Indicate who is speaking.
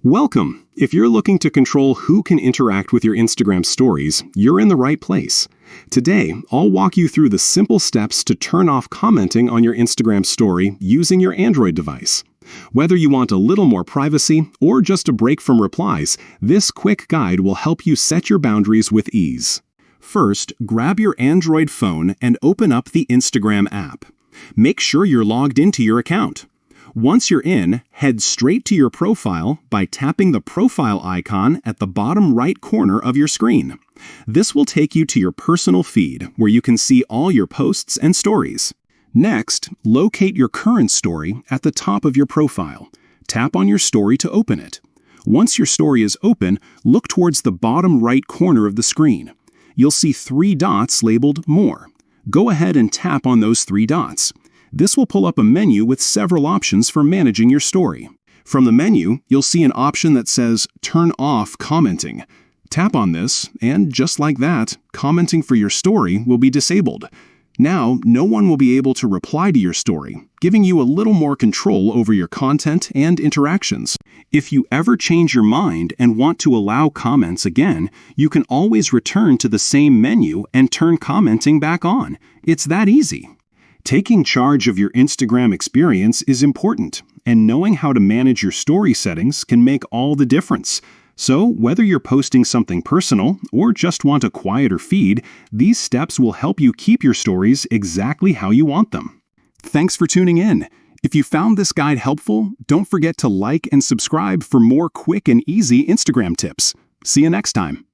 Speaker 1: Welcome! If you're looking to control who can interact with your Instagram stories, you're in the right place. Today, I'll walk you through the simple steps to turn off commenting on your Instagram story using your Android device. Whether you want a little more privacy or just a break from replies, this quick guide will help you set your boundaries with ease. First, grab your Android phone and open up the Instagram app. Make sure you're logged into your account. Once you're in, head straight to your profile by tapping the profile icon at the bottom right corner of your screen. This will take you to your personal feed, where you can see all your posts and stories. Next, locate your current story at the top of your profile. Tap on your story to open it. Once your story is open, look towards the bottom right corner of the screen. You'll see 3 dots labeled More. Go ahead and tap on those 3 dots. This will pull up a menu with several options for managing your story. From the menu, you'll see an option that says Turn Off Commenting. Tap on this, and just like that, commenting for your story will be disabled. Now, no one will be able to reply to your story, giving you a little more control over your content and interactions. If you ever change your mind and want to allow comments again, you can always return to the same menu and turn commenting back on. It's that easy. Taking charge of your Instagram experience is important, and knowing how to manage your story settings can make all the difference. So, whether you're posting something personal or just want a quieter feed, these steps will help you keep your stories exactly how you want them. Thanks for tuning in. If you found this guide helpful, don't forget to like and subscribe for more quick and easy Instagram tips. See you next time.